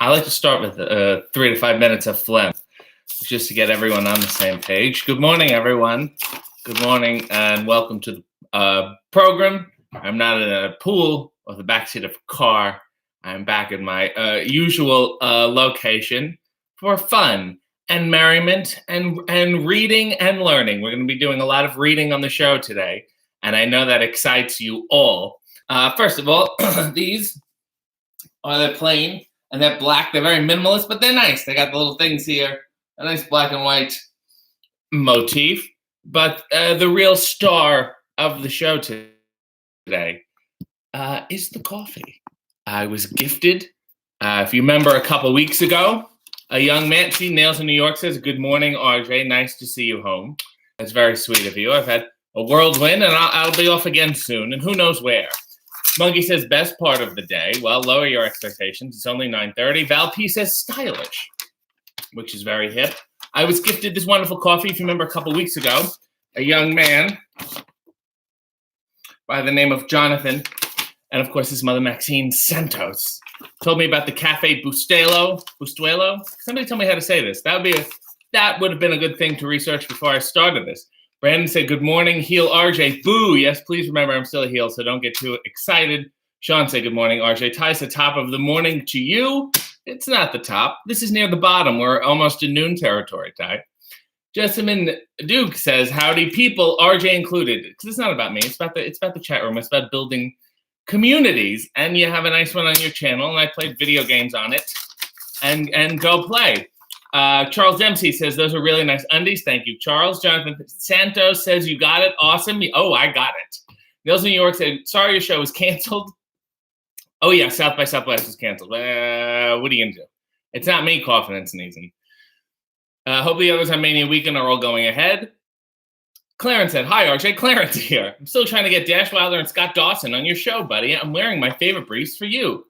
I like to start with 3 to 5 minutes of phlegm, just to get everyone on the same page. Good morning, everyone. Good morning, and welcome to the program. I'm not in a pool or the backseat of a car. I'm back in my usual location for fun and merriment and reading and learning. We're going to be doing a lot of reading on the show today, and I know that excites you all. First of all, these are the plain and they're black. They're very minimalist, but they're nice. They got the little things here, a nice black and white motif. But the real star of the show today is the coffee. I was gifted, if you remember a couple weeks ago, a young man, see, Nails in New York says, "Good morning, RJ. Nice to see you home." That's very sweet of you. I've had a whirlwind, and I'll be off again soon, and who knows where. Monkey says, best part of the day. Well, lower your expectations. It's only 9:30. Val P says, stylish, which is very hip. I was gifted this wonderful coffee, if you remember a couple weeks ago. A young man by the name of Jonathan, and of course his mother, Maxine Santos, told me about the Cafe Bustelo. Bustelo? Somebody tell me how to say this. That would have been a good thing to research before I started this. Brandon said, good morning, heel RJ. Boo. Yes, please remember I'm still a heel, so don't get too excited. Sean said, good morning, RJ. Ty's the top of the morning to you. It's not the top. This is near the bottom. We're almost in noon territory, Ty. Jessamine Duke says, howdy people, RJ included. Because it's not about me. It's about the chat room. It's about building communities. And you have a nice one on your channel, and I played video games on it. And go play. Charles Dempsey says, those are really nice undies. Thank you, Charles. Jonathan Santos says, you got it. Awesome. Oh, I got it. Nails in New York said, sorry your show was canceled. Oh, yeah, South by Southwest is canceled. What are you going to do? It's not me coughing and sneezing. Hope the others on Mania Weekend are all going ahead. Clarence said, hi, RJ. Clarence here. I'm still trying to get Dash Wilder and Scott Dawson on your show, buddy. I'm wearing my favorite briefs for you.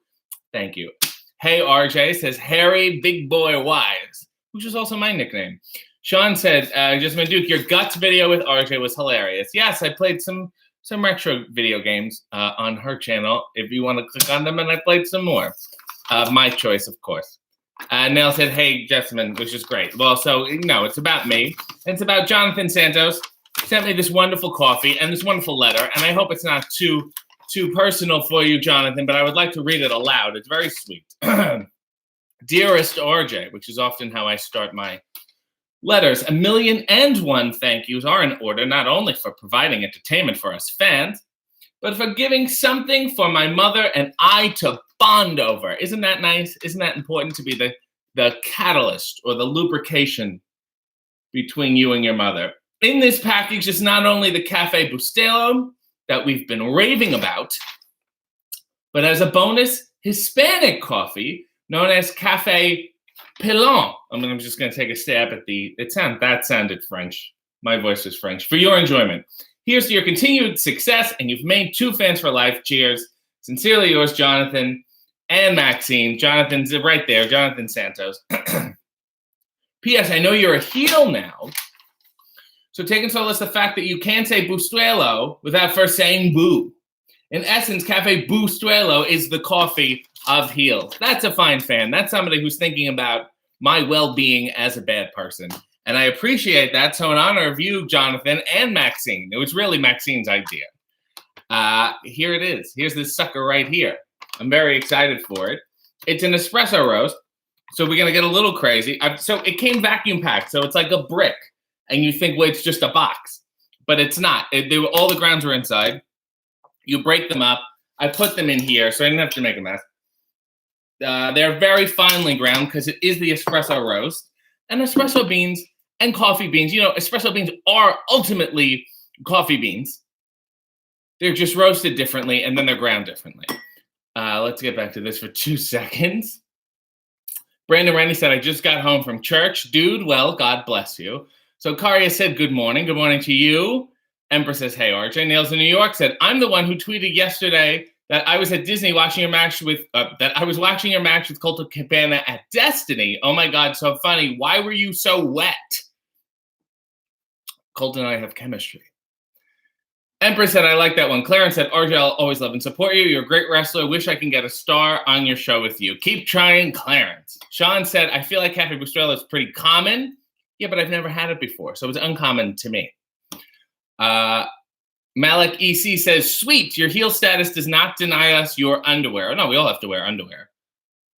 Thank you. Hey, RJ says, Harry Big Boy Wise, which is also my nickname. Sean said, Jessamine Duke, your Guts video with RJ was hilarious. Yes, I played some retro video games on her channel. If you want to click on them, and I played some more. My choice, of course. Nell said, hey, Jessamine, which is great. Well, so, no, it's about me. It's about Jonathan Santos. Sent me this wonderful coffee and this wonderful letter, and I hope it's not too personal for you, Jonathan, but I would like to read it aloud. It's very sweet. Dearest RJ, which is often how I start my letters, 1,000,001 thank yous are in order, not only for providing entertainment for us fans, but for giving something for my mother and I to bond over. Isn't that nice? Isn't that important to be the catalyst or the lubrication between you and your mother? In this package is not only the Cafe Bustelo that we've been raving about, but as a bonus, Hispanic coffee known as Cafe Pilon. I'm just going to take a stab at that sounded French. My voice is French. For your enjoyment. Here's to your continued success, and you've made 2 fans for life. Cheers. Sincerely yours, Jonathan and Maxine. Jonathan's right there, Jonathan Santos. P.S. I know you're a heel now, so take solace the fact that you can't say Bustelo without first saying boo. In essence, Cafe Bustelo is the coffee of heels. That's a fine fan. That's somebody who's thinking about my well-being as a bad person. And I appreciate that. So in honor of you, Jonathan, and Maxine, it was really Maxine's idea. Here it is. Here's this sucker right here. I'm very excited for it. It's an espresso roast. So we're going to get a little crazy. So it came vacuum packed. So it's like a brick. And you think, well, it's just a box. But it's not. All the grounds were inside. You break them up. I put them in here, so I didn't have to make a mess. They're very finely ground because it is the espresso roast. And espresso beans and coffee beans, espresso beans are ultimately coffee beans. They're just roasted differently, and then they're ground differently. Let's get back to this for 2 seconds. Brandon Randy said, I just got home from church. Dude, well, God bless you. So Karia said, good morning. Good morning to you. Empress says, hey, RJ. Nails in New York said, I'm the one who tweeted yesterday that I was at Disney watching your match with, Colt Cabana at Destiny. Oh my God, so funny. Why were you so wet? Colt and I have chemistry. Empress said, I like that one. Clarence said, RJ, I'll always love and support you. You're a great wrestler. Wish I can get a star on your show with you. Keep trying, Clarence. Sean said, I feel like Cafe Bustelo is pretty common. Yeah, but I've never had it before, so it's uncommon to me. Malik EC says, sweet, your heel status does not deny us your underwear. Oh, no, we all have to wear underwear.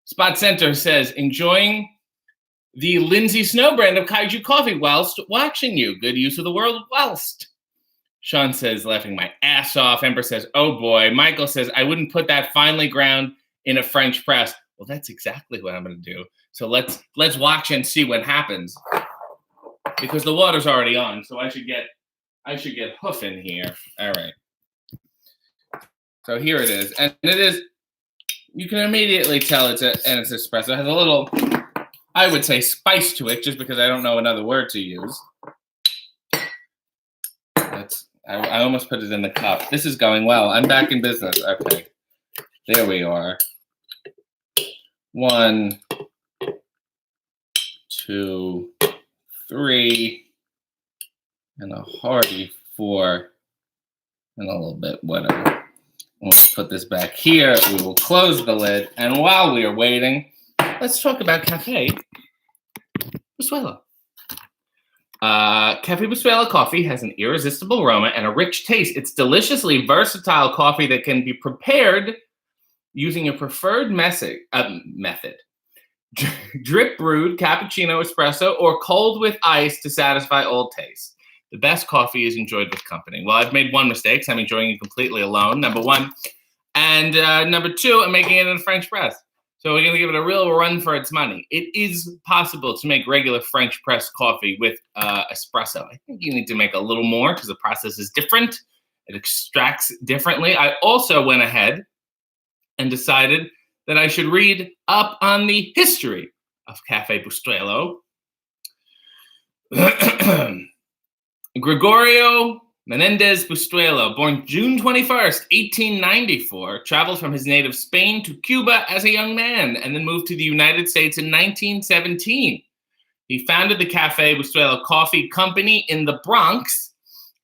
Spot Center says, enjoying the Lindsay Snow brand of Kaiju coffee whilst watching you. Good use of the word whilst. Sean says, laughing my ass off. Ember says, oh boy. Michael says, I wouldn't put that finely ground in a French press. Well, that's exactly what I'm going to do. So let's watch and see what happens. Because the water's already on, so I should get hoof in here. All right. So here it is. And it is, you can immediately tell it's espresso. It has a little, I would say, spice to it, just because I don't know another word to use. I almost put it in the cup. This is going well. I'm back in business. Okay. There we are. 1, 2, 3, and a hearty 4, and a little bit whatever. We'll put this back here. We will close the lid. And while we are waiting, let's talk about Cafe Bustelo. Cafe Bustelo coffee has an irresistible aroma and a rich taste. It's deliciously versatile coffee that can be prepared using your preferred method. Drip brewed, cappuccino, espresso, or cold with ice to satisfy all tastes. The best coffee is enjoyed with company. Well, I've made one mistake, so I'm enjoying it completely alone, number one. And number two, I'm making it in a French press. So we're going to give it a real run for its money. It is possible to make regular French press coffee with espresso. I think you need to make a little more because the process is different. It extracts differently. I also went ahead and decided that I should read up on the history of Cafe Bustelo. Gregorio Menendez Bustelo, born June 21st, 1894, traveled from his native Spain to Cuba as a young man and then moved to the United States in 1917. He founded the Cafe Bustelo Coffee Company in the Bronx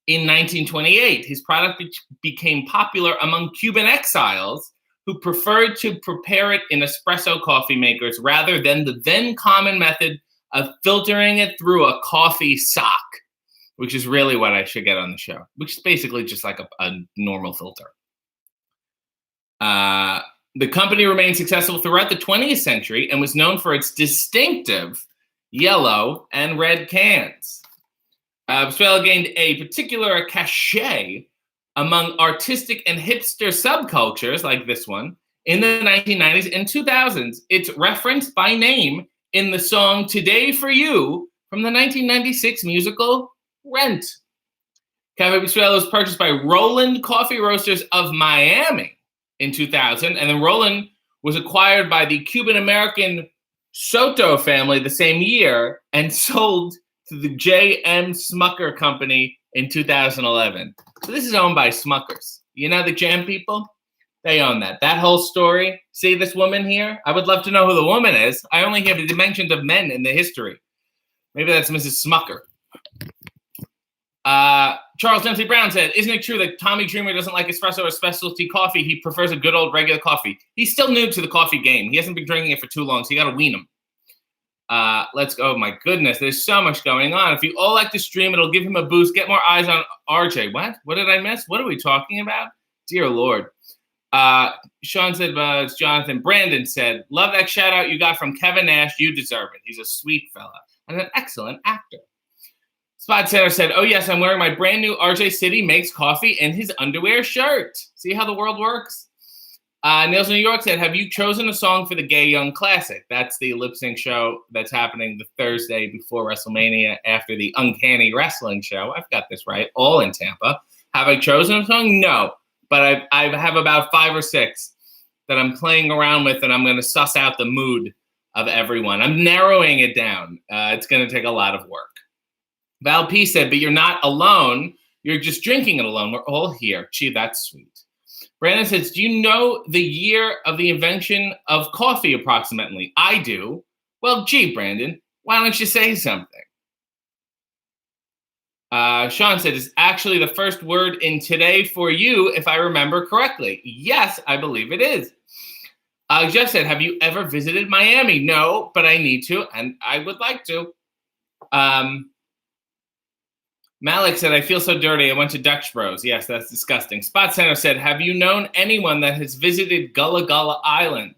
in 1928. His product became popular among Cuban exiles who preferred to prepare it in espresso coffee makers rather than the then common method of filtering it through a coffee sock, which is really what I should get on the show, which is basically just like a normal filter. The company remained successful throughout the 20th century and was known for its distinctive yellow and red cans. Bustelo gained a particular cachet among artistic and hipster subcultures like this one in the 1990s and 2000s. It's referenced by name in the song Today for You from the 1996 musical Rent. Cafe Bustelo was purchased by Roland Coffee Roasters of Miami in 2000, and then Roland was acquired by the Cuban-American Soto family the same year and sold to the J.M. Smucker Company in 2011. So this is owned by Smuckers. You know the jam people? They own that. That whole story. See this woman here? I would love to know who the woman is. I only have the dimensions of men in the history. Maybe that's Mrs. Smucker. Charles Dempsey Brown said, isn't it true that Tommy Dreamer doesn't like espresso or specialty coffee? He prefers a good old regular coffee. He's still new to the coffee game. He hasn't been drinking it for too long, so you got to wean him. Let's go. Oh, my goodness. There's so much going on. If you all like to stream, it'll give him a boost. Get more eyes on RJ. What? What did I miss? What are we talking about? Dear Lord. Sean said, it's Jonathan. Brandon said, love that shout out you got from Kevin Nash. You deserve it. He's a sweet fella and an excellent actor. Spot Center said, oh, yes, I'm wearing my brand new RJ City Makes Coffee in his underwear shirt. See how the world works? Niels New York said, have you chosen a song for the Gay Young Classic? That's the lip sync show that's happening the Thursday before WrestleMania after the Uncanny Wrestling show. I've got this right, all in Tampa. Have I chosen a song? No, but I have about 5 or 6 that I'm playing around with, and I'm going to suss out the mood of everyone. I'm narrowing it down. It's going to take a lot of work. Val P said, but you're not alone. You're just drinking it alone. We're all here. Gee, that's sweet. Brandon says, do you know the year of the invention of coffee approximately? I do. Well, gee, Brandon, why don't you say something? Sean said, it's actually the first word in today for you, if I remember correctly. Yes, I believe it is. Jeff said, have you ever visited Miami? No, but I need to, and I would like to. Malik said, I feel so dirty. I went to Dutch Bros. Yes, that's disgusting. Spot Center said, have you known anyone that has visited Gullah Gullah Island?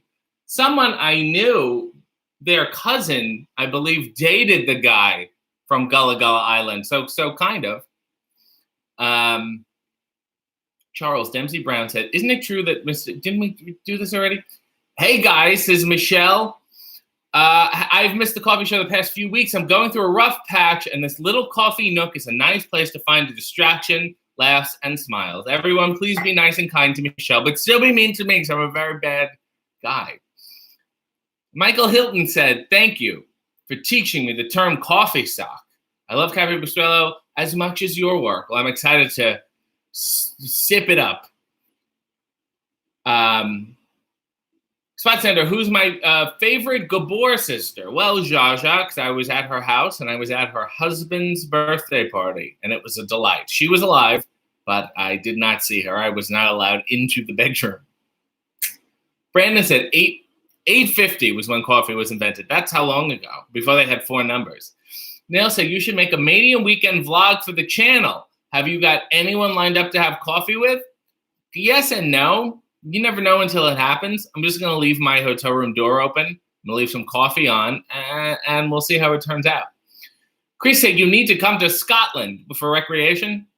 Someone I knew, their cousin, I believe, dated the guy from Gullah Gullah Island. So kind of. Charles Dempsey Brown said, isn't it true that didn't we do this already? Hey guys, says Michelle. I've missed the coffee show the past few weeks. I'm going through a rough patch, and this little coffee nook is a nice place to find a distraction, laughs, and smiles. Everyone, please be nice and kind to Michelle, but still be mean to me because I'm a very bad guy. Michael Hilton said, thank you for teaching me the term coffee sock. I love Cafe Bustelo as much as your work. Well, I'm excited to sip it up. Spot Center, who's my favorite Gabor sister? Well, Jaja, because I was at her house and I was at her husband's birthday party, and it was a delight. She was alive, but I did not see her. I was not allowed into the bedroom. Brandon said 850 was when coffee was invented. That's how long ago, before they had 4 numbers. Neil said, you should make a Medium weekend vlog for the channel. Have you got anyone lined up to have coffee with? Yes and no. You never know until it happens. I'm just going to leave my hotel room door open. I'm going to leave some coffee on, and we'll see how it turns out. Chris said, you need to come to Scotland for recreation.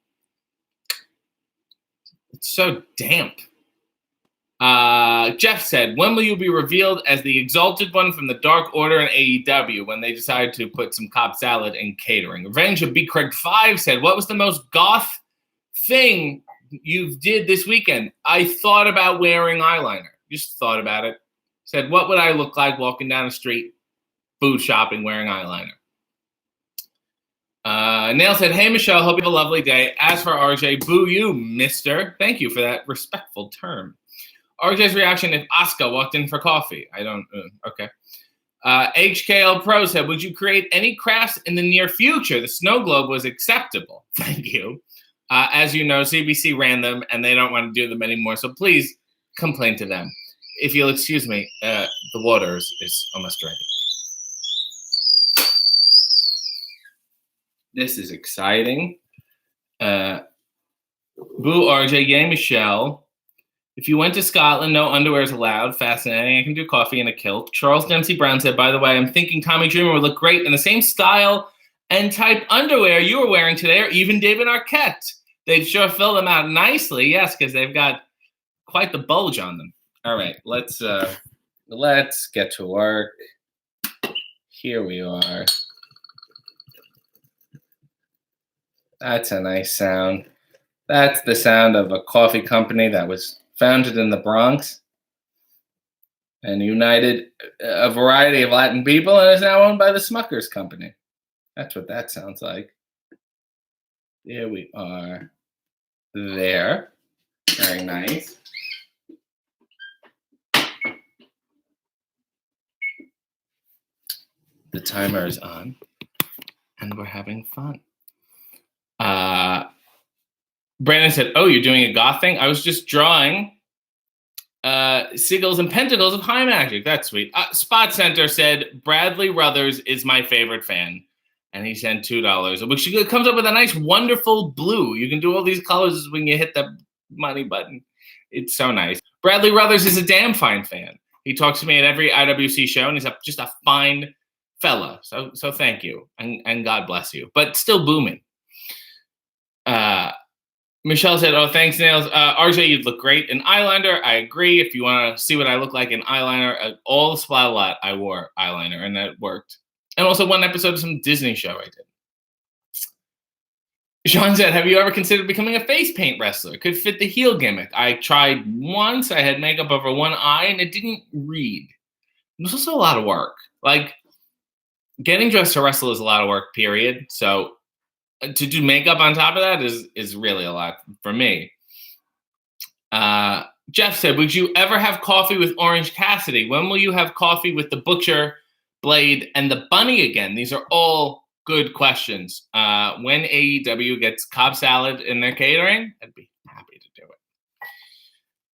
It's so damp. Jeff said, when will you be revealed as the exalted one from the Dark Order in AEW when they decided to put some Cobb salad in catering? Revenge of B. Craig 5 said, what was the most goth thing you did this weekend? I thought about wearing eyeliner. Just thought about it. Said, what would I look like walking down the street, food shopping, wearing eyeliner? Nail said, hey, Michelle, hope you have a lovely day. As for RJ, boo you, mister. Thank you for that respectful term. RJ's reaction if Asuka walked in for coffee. I don't, okay. HKL Pro said, would you create any crafts in the near future? The snow globe was acceptable. Thank you. As you know, CBC ran them, and they don't want to do them anymore. So please complain to them. If you'll excuse me, the water is almost ready. This is exciting. Boo RJ, yay Michelle. If you went to Scotland, no underwear is allowed. Fascinating. I can do coffee in a kilt. Charles Dempsey Brown said, by the way, I'm thinking Tommy Dreamer would look great in the same style and type underwear you were wearing today, or even David Arquette. They'd sure fill them out nicely, yes, because they've got quite the bulge on them. All right, let's get to work. Here we are. That's a nice sound. That's the sound of a coffee company that was founded in the Bronx and united a variety of Latin people and is now owned by the Smuckers Company. That's what that sounds like. There we are. There. Very nice. The timer is on, and we're having fun. Brandon said, oh, you're doing a goth thing? I was just drawing Sigils and Pentacles of High Magic. That's sweet. Spot Center said, Bradley Ruthers is my favorite fan. And he sent $2, which comes up with a nice, wonderful blue. You can do all these colors when you hit the money button. It's so nice. Bradley Ruthers is a damn fine fan. He talks to me at every IWC show, and he's just a fine fella. So thank you, and God bless you. But still booming. Michelle said, oh, thanks, Nails. RJ, you'd look great in eyeliner. I agree. If you want to see what I look like in eyeliner, all the Splat Lot, I wore eyeliner, and that worked. And also one episode of some Disney show I did. Sean said, have you ever considered becoming a face paint wrestler? Could fit the heel gimmick. I tried once. I had makeup over one eye, and it didn't read. It was also a lot of work. Like, getting dressed to wrestle is a lot of work, period. So to do makeup on top of that is really a lot for me. Jeff said, would you ever have coffee with Orange Cassidy? When will you have coffee with the Butcher, Blade, and the Bunny again? These are all good questions. When AEW gets Cobb salad in their catering, I'd be happy to do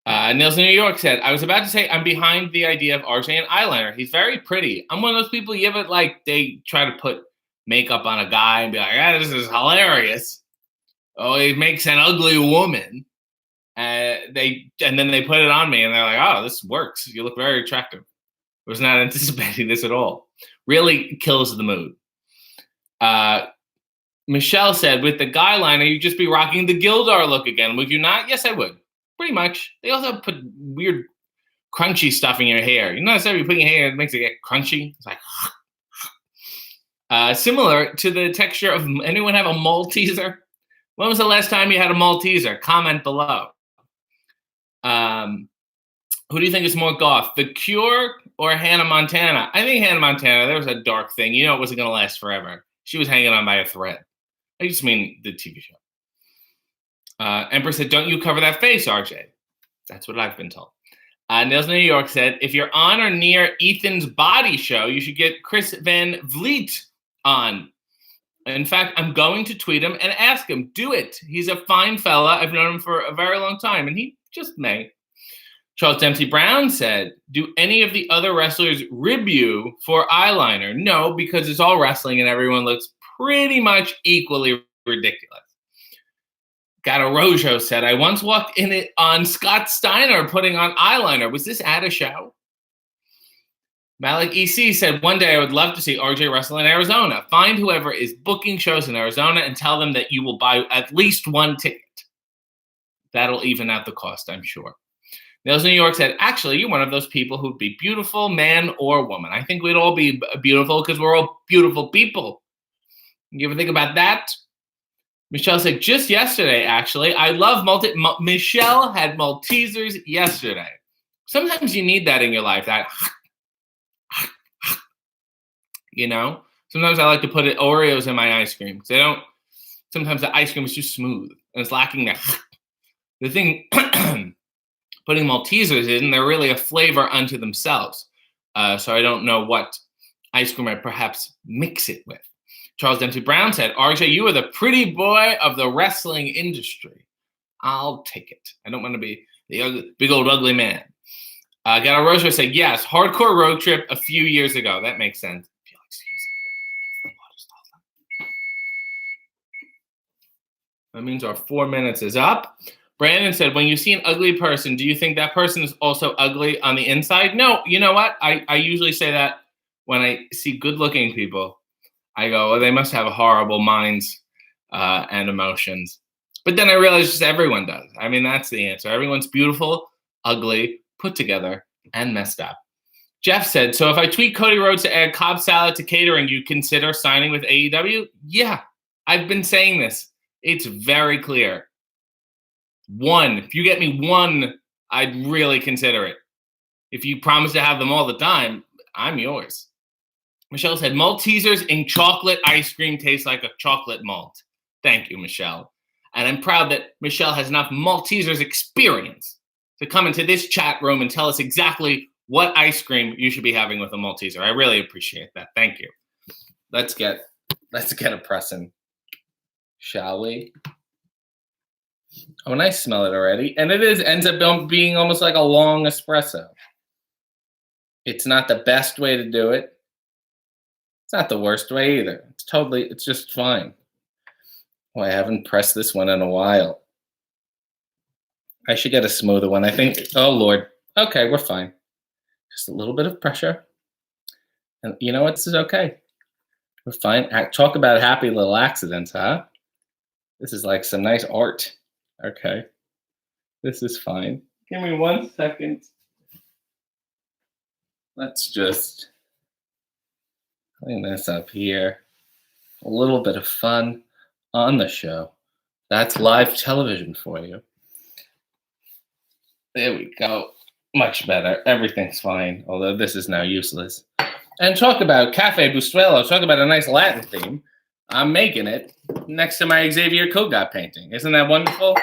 it. Nils in New York said, I was about to say I'm behind the idea of RJ and eyeliner. He's very pretty. I'm one of those people you ever they try to put makeup on a guy and be like, this is hilarious. Oh, he makes an ugly woman. And then they put it on me and they're like, oh, this works. You look very attractive. I was not anticipating this at all. Really kills the mood. Michelle said, with the guy liner, you'd just be rocking the Gildar look again. Would you not? Yes, I would. Pretty much. They also put weird crunchy stuff in your hair. You notice every putting your hair, it makes it get crunchy. It's like, similar to the texture of, anyone have a Malteaser? When was the last time you had a Malteaser? Comment below. Who do you think is more goth, The Cure or Hannah Montana? I think Hannah Montana, there was a dark thing. You know it wasn't going to last forever. She was hanging on by a thread. I just mean the TV show. Empress said, don't you cover that face, RJ. That's what I've been told. Nils in New York said, if you're on or near Ethan's body show, you should get Chris Van Vliet on. In fact, I'm going to tweet him and ask him. Do it. He's a fine fella. I've known him for a very long time, and he just may. Charles Dempsey Brown said, do any of the other wrestlers rib you for eyeliner? No, because it's all wrestling and everyone looks pretty much equally ridiculous. Gato Rojo said, I once walked in it on Scott Steiner putting on eyeliner. Was this at a show? Malik EC said, one day I would love to see RJ wrestle in Arizona. Find whoever is booking shows in Arizona and tell them that you will buy at least one ticket. That'll even out the cost, I'm sure. Nils New York said, actually, you're one of those people who'd be beautiful, man or woman. I think we'd all be beautiful because we're all beautiful people. You ever think about that? Michelle said, just yesterday, actually. I love Michelle had Maltesers yesterday. Sometimes you need that in your life, that, you know? Sometimes I like to put Oreos in my ice cream. Because sometimes the ice cream is too smooth. And it's lacking the thing... Putting Maltesers in, they're really a flavor unto themselves. So I don't know what ice cream I'd perhaps mix it with. Charles Dempsey Brown said, RJ, you are the pretty boy of the wrestling industry. I'll take it. I don't want to be the big old ugly man. Gato Rojo said, yes, hardcore road trip a few years ago. That makes sense. That means our 4 minutes is up. Brandon said, when you see an ugly person, do you think that person is also ugly on the inside? No, you know what? I usually say that when I see good-looking people. I go, well, they must have horrible minds and emotions. But then I realize just everyone does. I mean, that's the answer. Everyone's beautiful, ugly, put together, and messed up. Jeff said, so if I tweet Cody Rhodes to add Cobb salad to catering, you consider signing with AEW? Yeah, I've been saying this. It's very clear. If you get me one, I'd really consider it. If you promise to have them all the time, I'm yours. Michelle said, Maltesers in chocolate ice cream tastes like a chocolate malt. Thank you, Michelle. And I'm proud that Michelle has enough Maltesers experience to come into this chat room and tell us exactly what ice cream you should be having with a Malteser. I really appreciate that. Thank you. Let's get a pressing, shall we? Oh, and I smell it already. And ends up being almost like a long espresso. It's not the best way to do it. It's not the worst way either. It's just fine. Oh, I haven't pressed this one in a while. I should get a smoother one. I think, oh Lord. Okay, we're fine. Just a little bit of pressure. And you know what? This is okay. We're fine. Talk about happy little accidents, huh? This is like some nice art. Okay. This is fine. Give me 1 second. Let's just clean this up here. A little bit of fun on the show. That's live television for you. There we go. Much better. Everything's fine, although this is now useless. And talk about Cafe Bustelo. Talk about a nice Latin theme. I'm making it next to my Xavier Kogat painting. Isn't that wonderful?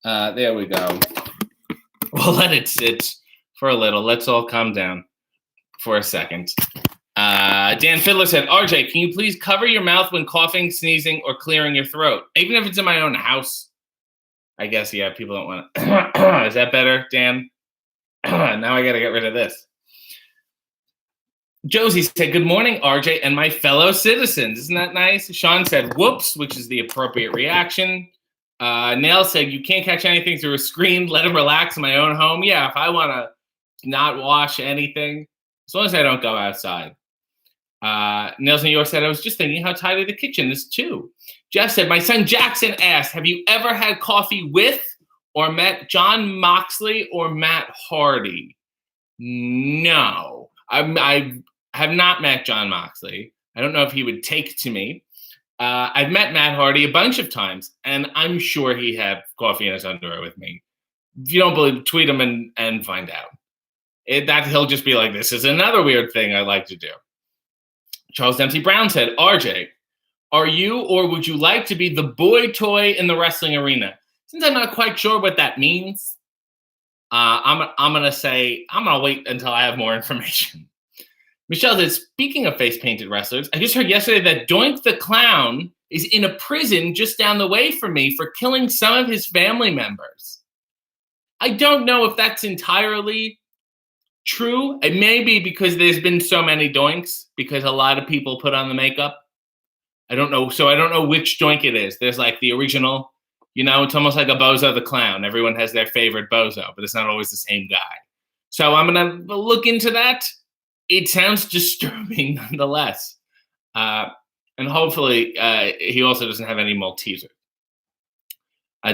There we go. We'll let it sit for a little. Let's all calm down for a second. Dan Fiddler said, RJ, can you please cover your mouth when coughing, sneezing, or clearing your throat? Even if it's in my own house. I guess, yeah, people don't want to. Is that better, Dan? Now I got to get rid of this. Josie said, good morning, RJ, and my fellow citizens. Isn't that nice? Sean said, whoops, which is the appropriate reaction. Nail said, you can't catch anything through a screen. Let him relax in my own home. Yeah, if I want to not wash anything, as long as I don't go outside. Nails New York said, I was just thinking how tidy the kitchen is, too. Jeff said, my son Jackson asked, have you ever had coffee with or met John Moxley or Matt Hardy? No. I have not met John Moxley. I don't know if he would take to me. I've met Matt Hardy a bunch of times, and I'm sure he had coffee in his underwear with me. If you don't believe, tweet him and find out. That he'll just be like, this is another weird thing I like to do. Charles Dempsey Brown said, RJ, are you or would you like to be the boy toy in the wrestling arena? Since I'm not quite sure what that means, I'm going to wait until I have more information. Michelle said, speaking of face-painted wrestlers, I just heard yesterday that Doink the Clown is in a prison just down the way from me for killing some of his family members. I don't know if that's entirely true. It may be because there's been so many Doinks, because a lot of people put on the makeup. I don't know. So I don't know which Doink it is. There's like the original, it's almost like a Bozo the Clown. Everyone has their favorite Bozo, but it's not always the same guy. So I'm going to look into that. It sounds disturbing nonetheless. And hopefully he also doesn't have any Malteser.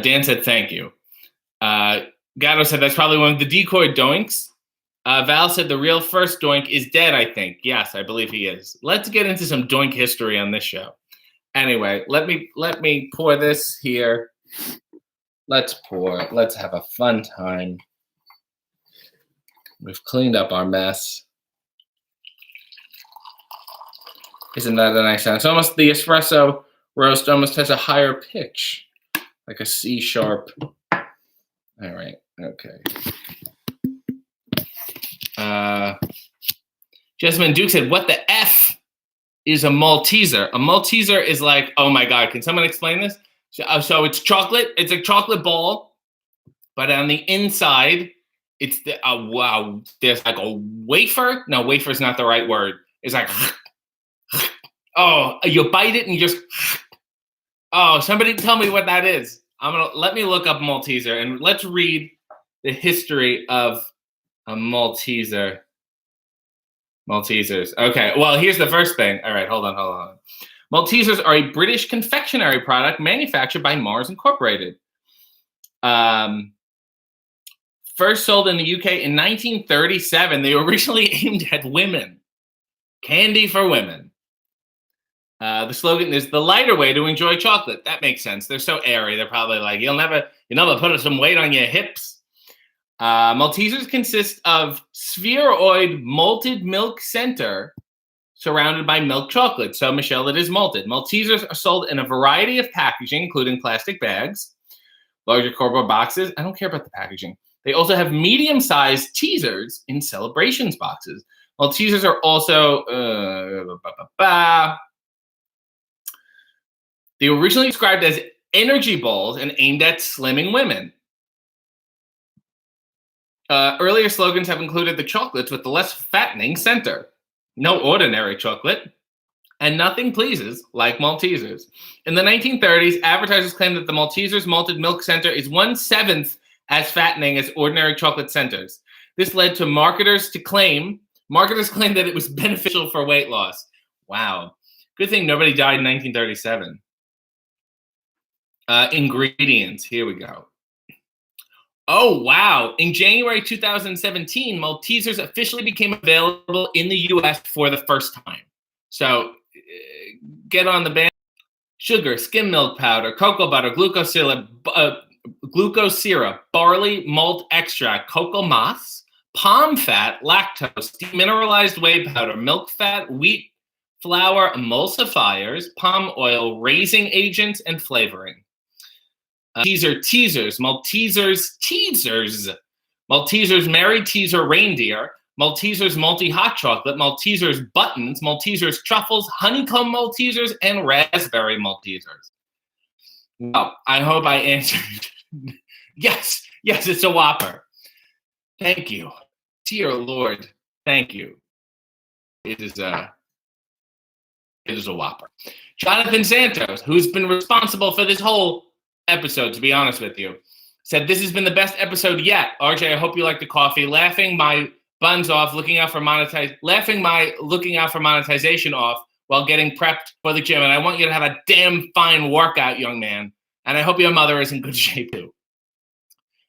Dan said, thank you. Gatto said, that's probably one of the decoy Doinks. Val said, the real first Doink is dead, I think. Yes, I believe he is. Let's get into some Doink history on this show. Anyway, let me pour this here. Let's pour. Let's have a fun time. We've cleaned up our mess. Isn't that a nice sound? It's almost, the espresso roast almost has a higher pitch, like a C sharp. All right, okay. Jessamine Duke said, what the F is a Malteser? A Malteser is like, oh my God, can someone explain this? So it's chocolate. It's a chocolate ball, but on the inside, it's wow. There's like a wafer. No, wafer is not the right word. It's like, oh, you bite it and you just, oh, somebody tell me what that is. Let me look up Malteser and let's read the history of a Malteser. Maltesers. Okay, well, here's the first thing. All right, hold on. Maltesers are a British confectionery product manufactured by Mars Incorporated. First sold in the UK in 1937. They were originally aimed at women. Candy for women. The slogan is the lighter way to enjoy chocolate. That makes sense. They're so airy. They're probably like, you'll never put some weight on your hips. Maltesers consist of spheroid malted milk center surrounded by milk chocolate. So, Michelle, it is malted. Maltesers are sold in a variety of packaging, including plastic bags, larger cardboard boxes. I don't care about the packaging. They also have medium-sized teasers in celebrations boxes. Maltesers are also they were originally described as energy balls and aimed at slimming women. Earlier slogans have included the chocolates with the less fattening center, no ordinary chocolate, and nothing pleases like Maltesers. In the 1930s, advertisers claimed that the Maltesers malted milk center is 1/7 as fattening as ordinary chocolate centers. This led to marketers claim that it was beneficial for weight loss. Wow. Good thing nobody died in 1937. Ingredients. Here we go. Oh, wow. In January 2017, Maltesers officially became available in the U.S. for the first time. So get on the band. Sugar, skim milk powder, cocoa butter, glucose syrup, barley, malt extract, cocoa moss, palm fat, lactose, demineralized whey powder, milk fat, wheat flour, emulsifiers, palm oil, raising agents, and flavoring. Maltesers, Mary teaser reindeer, Maltesers multi-hot chocolate, Maltesers buttons, Maltesers truffles, honeycomb Maltesers, and raspberry Maltesers. Well, I hope I answered. Yes, it's a Whopper. Thank you. Dear Lord, thank you. It is a Whopper. Jonathan Santos, who's been responsible for this whole episode, to be honest with you, said, this has been the best episode yet. RJ, I hope you like the coffee. Laughing my buns off, looking out for monetization off while getting prepped for the gym. And I want you to have a damn fine workout, young man. And I hope your mother is in good shape too.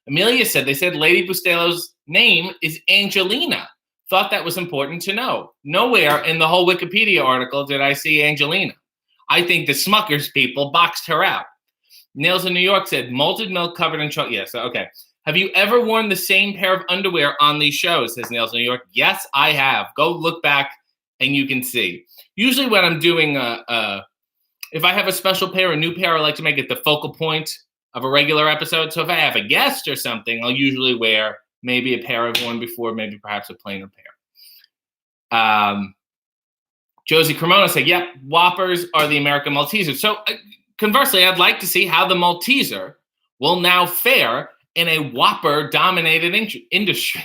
Amelia said, they said Lady Bustelo's name is Angelina. Thought that was important to know. Nowhere in the whole Wikipedia article did I see Angelina. I think the Smuckers people boxed her out. Nails in New York said, malted milk covered in chocolate. Yes, okay. Have you ever worn the same pair of underwear on these shows, says Nails in New York? Yes, I have. Go look back and you can see. Usually when I'm doing, if I have a special pair, a new pair, I like to make it the focal point of a regular episode. So if I have a guest or something, I'll usually wear maybe a pair I've worn before, maybe perhaps a plainer pair. Josie Cremona said, yep, Whoppers are the American Maltesers. So conversely, I'd like to see how the Malteser will now fare in a Whopper-dominated industry.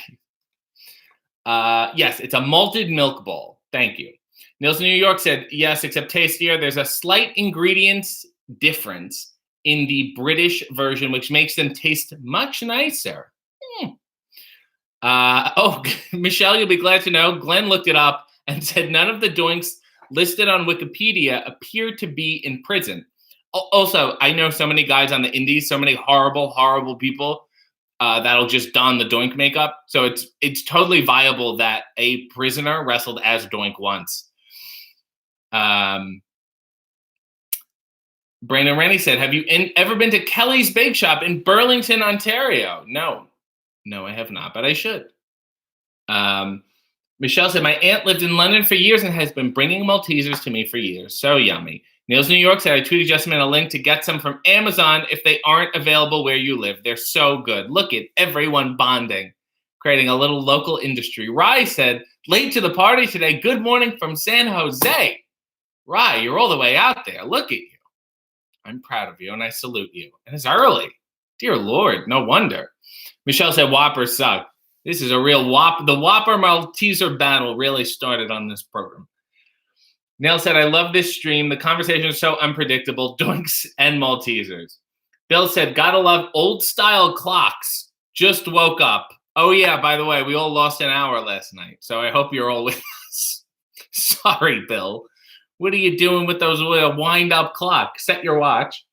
Yes, it's a malted milk bowl. Thank you. Nielsen New York said, yes, except tastier. There's a slight ingredients difference in the British version, which makes them taste much nicer. Michelle, you'll be glad to know, Glenn looked it up and said none of the Doinks listed on Wikipedia appear to be in prison. Also, I know so many guys on the indies, so many horrible, horrible people that'll just don the Doink makeup. So it's totally viable that a prisoner wrestled as Doink once. Brandon Rennie said, have you ever been to Kelly's Bake Shop in Burlington, Ontario? No, I have not, but I should. Michelle said, my aunt lived in London for years and has been bringing Maltesers to me for years. So yummy. Niels New York said, I tweeted Jessamine a link to get some from Amazon if they aren't available where you live. They're so good. Look at everyone bonding, creating a little local industry. Rye said, late to the party today. Good morning from San Jose. Rye, you're all the way out there. Look at you. I'm proud of you and I salute you. And it's early. Dear Lord, no wonder. Michelle said, Whoppers suck. This is a real Whopper. The Whopper Malteser battle really started on this program. Nell said, I love this stream. The conversation is so unpredictable. Doinks and Maltesers. Bill said, gotta love old style clocks. Just woke up. Oh yeah, by the way, we all lost an hour last night. So I hope you're all with us. Sorry, Bill. What are you doing with those wind up clock? Set your watch.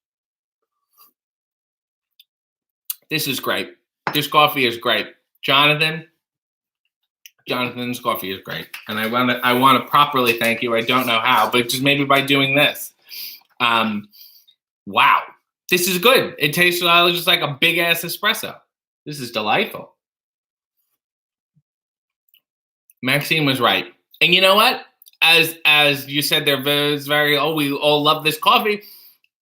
This is great. This coffee is great. Jonathan's coffee is great. And I want to properly thank you. I don't know how, but just maybe by doing this. Wow. This is good. It tastes just like a big ass espresso. This is delightful. Maxine was right. And you know what? As you said, there was we all love this coffee.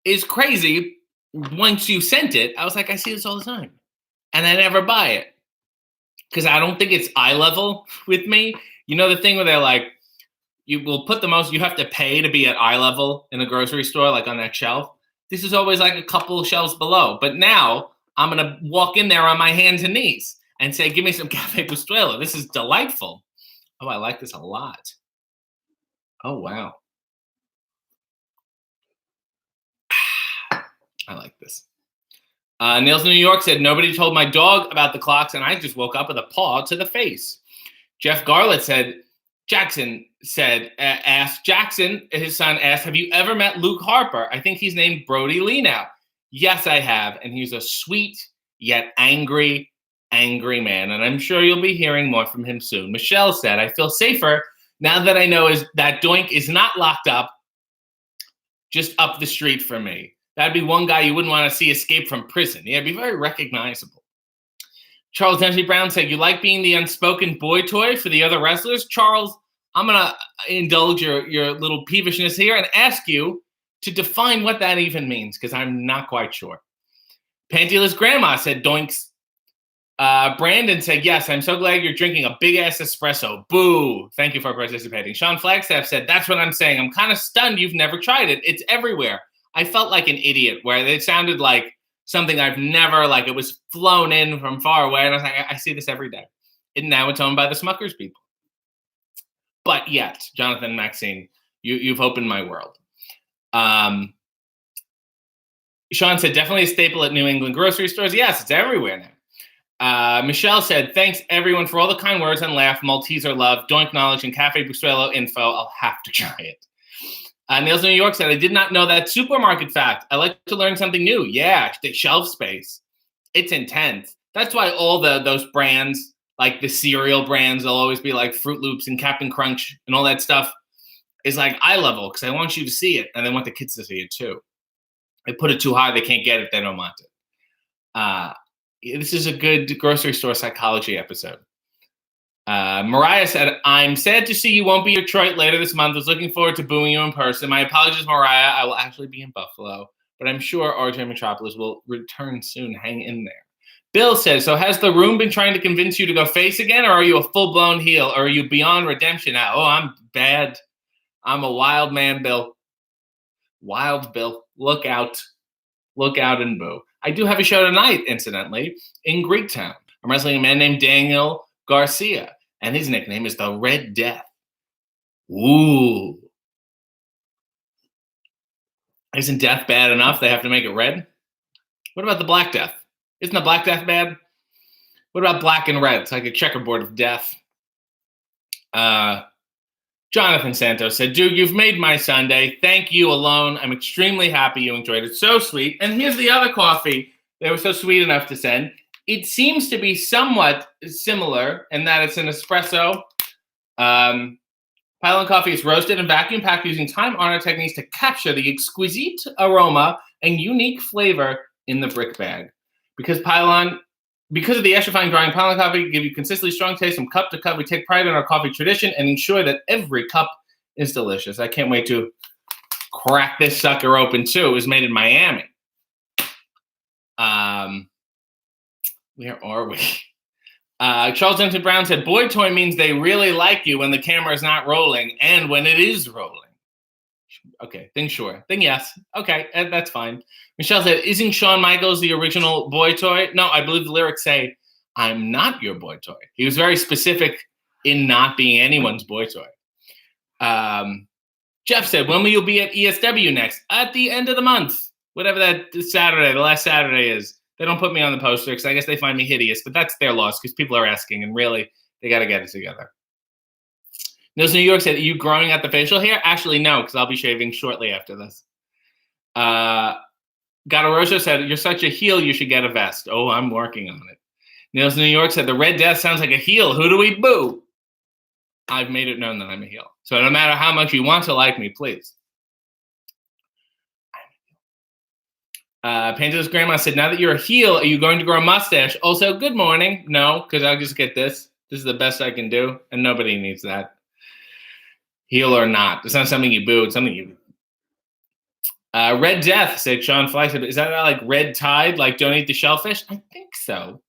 Is crazy. Once you sent it, I was like, I see this all the time. And I never buy it. Because I don't think it's eye level with me. You know the thing where they're like, you will put the most, you have to pay to be at eye level in a grocery store, like on that shelf. This is always like a couple of shelves below. But now I'm going to walk in there on my hands and knees and say, give me some Cafe Bustelo. This is delightful. Oh, I like this a lot. Oh, wow. I like this. Niels in New York said, nobody told my dog about the clocks, and I just woke up with a paw to the face. Jeff Garlett said, asked Jackson, his son asked, have you ever met Luke Harper? I think he's named Brody Lee now. Yes, I have. And he's a sweet yet angry man. And I'm sure you'll be hearing more from him soon. Michelle said, I feel safer now that I know that Doink is not locked up just up the street from me. That'd be one guy you wouldn't want to see escape from prison. Yeah, it'd be very recognizable. Charles Dempsey Brown said, you like being the unspoken boy toy for the other wrestlers? Charles, I'm going to indulge your little peevishness here and ask you to define what that even means, because I'm not quite sure. Pantyless Grandma said, Doinks Brandon said, yes, I'm so glad you're drinking a big-ass espresso. Boo. Thank you for participating. Sean Flagstaff said, that's what I'm saying. I'm kind of stunned you've never tried it. It's everywhere. I felt like an idiot where it sounded like something I've never, like it was flown in from far away. And I was like, I see this every day. And now it's owned by the Smuckers people. But yet, Jonathan Maxine, you've opened my world. Sean said, definitely a staple at New England grocery stores. Yes, it's everywhere now. Michelle said, thanks everyone for all the kind words and laugh, Malteaser love, Doink knowledge, and Cafe Bustelo info. I'll have to try it. Niels New York said, I did not know that supermarket fact. I like to learn something new. Yeah, the shelf space. It's intense. That's why all those brands, like the cereal brands, they'll always be like Fruit Loops and Captain Crunch and all that stuff is like eye level because I want you to see it and I want the kids to see it too. They put it too high, they can't get it, they don't want it. This is a good grocery store psychology episode. Mariah said, I'm sad to see you won't be in Detroit later this month. I was looking forward to booing you in person. My apologies, Mariah. I will actually be in Buffalo, but I'm sure RJ Metropolis will return soon. Hang in there. Bill says, so has the room been trying to convince you to go face again, or are you a full-blown heel, or are you beyond redemption now? Oh, I'm bad. I'm a wild man, Bill. Wild Bill. Look out. Look out and boo. I do have a show tonight, incidentally, in Greektown. I'm wrestling a man named Daniel Garcia, and his nickname is the Red Death. Ooh. Isn't death bad enough? They have to make it red? What about the Black Death? Isn't the Black Death bad? What about black and red? It's like a checkerboard of death. Jonathan Santos said, dude, you've made my Sunday. Thank you alone. I'm extremely happy you enjoyed it. So sweet. And here's the other coffee they were so sweet enough to send. It seems to be somewhat similar in that it's an espresso. Pylon coffee is roasted and vacuum packed using time-honored techniques to capture the exquisite aroma and unique flavor in the brick bag. Because of the extra fine drying, Pylon coffee give you consistently strong taste from cup to cup. We take pride in our coffee tradition and ensure that every cup is delicious. I can't wait to crack this sucker open too. It was made in Miami. Where are we? Charles Denton Brown said, boy toy means they really like you when the camera is not rolling and when it is rolling. Okay, then sure. Then yes. Okay, that's fine. Michelle said, isn't Shawn Michaels the original boy toy? No, I believe the lyrics say, I'm not your boy toy. He was very specific in not being anyone's boy toy. Jeff said, when will you be at ESW next? At the end of the month. Whatever that Saturday, the last Saturday is. They don't put me on the poster because I guess they find me hideous, but that's their loss because people are asking, and really, they got to get it together. Nils New York said, are you growing out the facial hair? Actually, no, because I'll be shaving shortly after this. Gatarosha said, you're such a heel, you should get a vest. Oh, I'm working on it. Nils New York said, the Red Death sounds like a heel. Who do we boo? I've made it known that I'm a heel. So no matter how much you want to like me, please. Panto's grandma said, now that you're a heel, are you going to grow a mustache? Also, good morning. No, because I'll just get this. This is the best I can do, and nobody needs that. Heel or not. It's not something you boo. It's something you... Red Death, said Sean Fly. Is that like red tide, like don't eat the shellfish? I think so.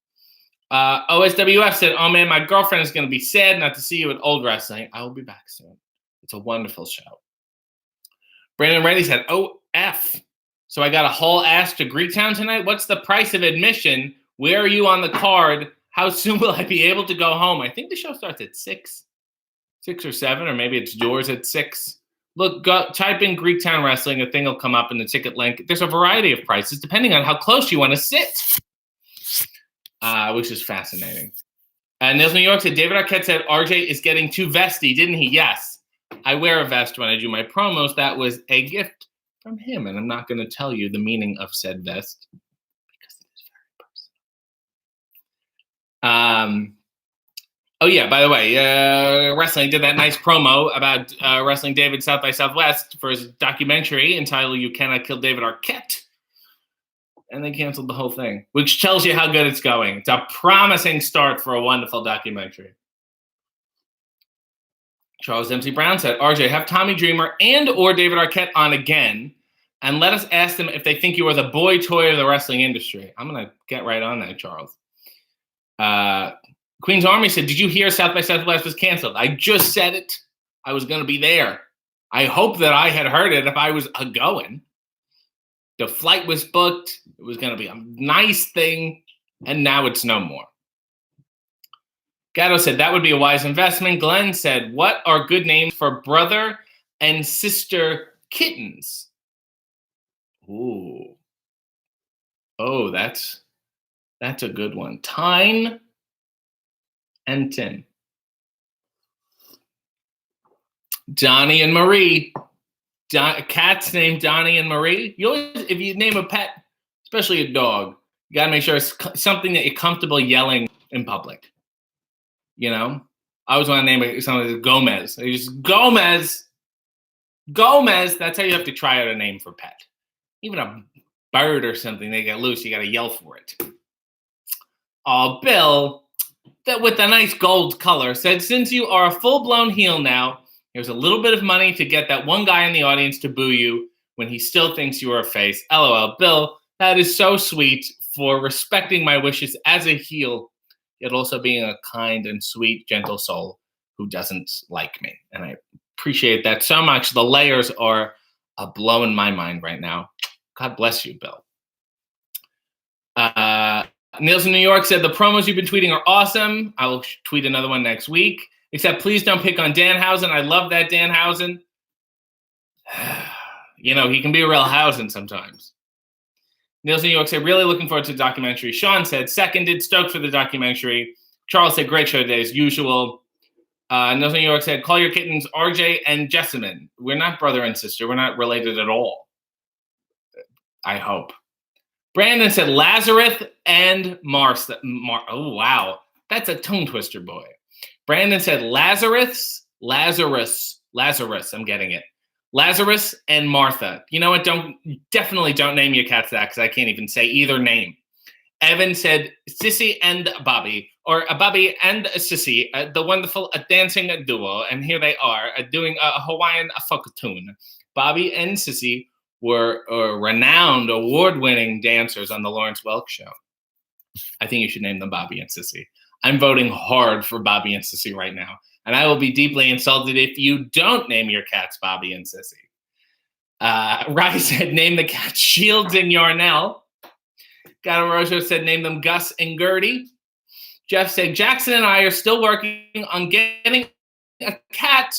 OSWF said, oh man, my girlfriend is going to be sad not to see you at Old Wrestling. I will be back soon. It's a wonderful show. Brandon Reddy said, OF. So I got a whole ass to Greektown tonight? What's the price of admission? Where are you on the card? How soon will I be able to go home? I think the show starts at 6 or 7, or maybe it's doors at 6. Look, type in Greektown Wrestling. A thing will come up in the ticket link. There's a variety of prices depending on how close you want to sit, which is fascinating. Nils New York said, David Arquette said RJ is getting too vesty, didn't he? Yes. I wear a vest when I do my promos. That was a gift from him, and I'm not going to tell you the meaning of said vest because it is very personal. Oh yeah, by the way, Wrestling did that nice promo about wrestling David South by Southwest for his documentary entitled You Cannot Kill David Arquette, and they canceled the whole thing, which tells you how good it's going. It's a promising start for a wonderful documentary. Charles Dempsey Brown said, RJ, have Tommy Dreamer and or David Arquette on again, and let us ask them if they think you are the boy toy of the wrestling industry. I'm going to get right on that, Charles. Queen's Army said, did you hear South by Southwest was canceled? I just said it. I was going to be there. I hope that I had heard it if I was going. The flight was booked. It was going to be a nice thing. And now it's no more. Gatto said, that would be a wise investment. Glenn said, what are good names for brother and sister kittens? Ooh. Oh, that's a good one. Tyne and Tim. Donnie and Marie. Cats named Donnie and Marie. You always, if you name a pet, especially a dog, you got to make sure it's something that you're comfortable yelling in public. You know? I always want to name something like Gomez. You just, Gomez. That's how you have to try out a name for pet. Even a bird or something, they get loose, you got to yell for it. Bill, that with a nice gold color, said, since you are a full-blown heel now, here's a little bit of money to get that one guy in the audience to boo you when he still thinks you are a face. LOL. Bill, that is so sweet for respecting my wishes as a heel, yet also being a kind and sweet, gentle soul who doesn't like me. And I appreciate that so much. The layers are blowing my mind right now. God bless you, Bill. Niels in New York said, the promos you've been tweeting are awesome. I will tweet another one next week. Except please don't pick on Danhausen. I love that Danhausen. You know, he can be a real Hausen sometimes. Niels in New York said, really looking forward to the documentary. Sean said, seconded, stoked for the documentary. Charles said, great show today as usual. Niels in New York said, call your kittens RJ and Jessamine. We're not brother and sister. We're not related at all. I hope. Brandon said, Lazarus and Mars. Oh, wow. That's a tongue twister, boy. Brandon said, Lazarus. I'm getting it. Lazarus and Martha. You know what? Definitely don't name your cats that because I can't even say either name. Evan said, Sissy and Bobby, or Bobby and Sissy, the wonderful dancing duo. And here they are doing a Hawaiian folk tune. Bobby and Sissy were renowned, award-winning dancers on the Lawrence Welk Show. I think you should name them Bobby and Sissy. I'm voting hard for Bobby and Sissy right now. And I will be deeply insulted if you don't name your cats Bobby and Sissy. Rai said, name the cats Shields and Yarnell. Gato Rojo said, name them Gus and Gertie. Jeff said, Jackson and I are still working on getting a cat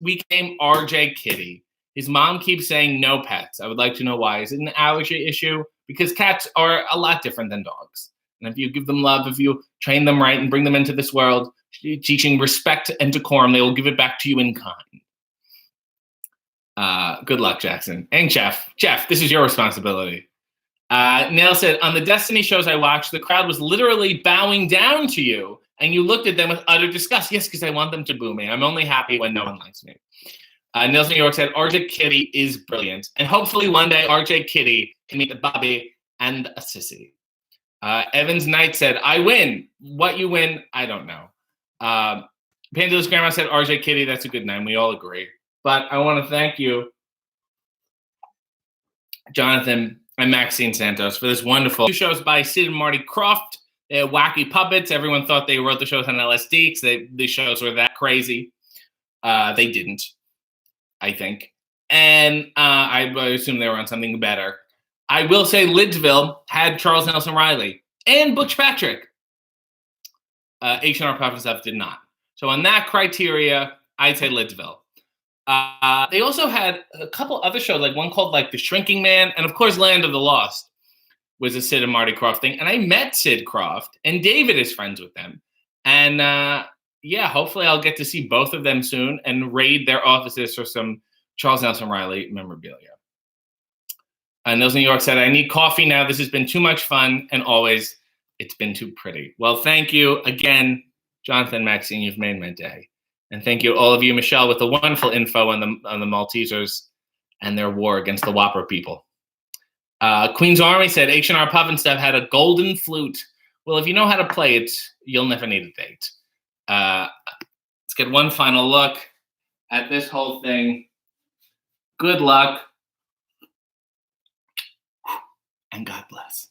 we name RJ Kitty. His mom keeps saying no pets. I would like to know why. Is it an allergy issue? Because cats are a lot different than dogs. And if you give them love, if you train them right and bring them into this world, teaching respect and decorum, they will give it back to you in kind. Good luck, Jackson. And Jeff, this is your responsibility. Neil said, on the Destiny shows I watched, the crowd was literally bowing down to you, and you looked at them with utter disgust. Yes, because I want them to boo me. I'm only happy when no one likes me. Nils New York said, RJ Kitty is brilliant. And hopefully one day RJ Kitty can meet the Bobby and a Sissy. Evans Knight said, I win. What you win, I don't know. Pandulus Grandma said, RJ Kitty, that's a good name. We all agree. But I want to thank you, Jonathan and Maxine Santos, for this wonderful 2 shows by Sid and Marty Croft. They had wacky puppets. Everyone thought they wrote the shows on LSD because the shows were that crazy. They didn't, I think. And I assume they were on something better. I will say Lidsville had Charles Nelson Riley and Butch Patrick. H&R Puff and stuff did not. So on that criteria, I'd say Lidsville. They also had a couple other shows, like one called like The Shrinking Man, and of course Land of the Lost was a Sid and Marty Croft thing. And I met Sid Croft, and David is friends with them. And yeah, hopefully I'll get to see both of them soon and raid their offices for some Charles Nelson Riley memorabilia. Nils New York said, I need coffee now. This has been too much fun, and always, it's been too pretty. Well, thank you again, Jonathan, Maxine. You've made my day. And thank you, all of you, Michelle, with the wonderful info on the Maltesers and their war against the Whopper people. Queen's Army said, H&R Puff and stuff had a golden flute. Well, if you know how to play it, you'll never need a date. Let's get one final look at this whole thing. Good luck. And God bless.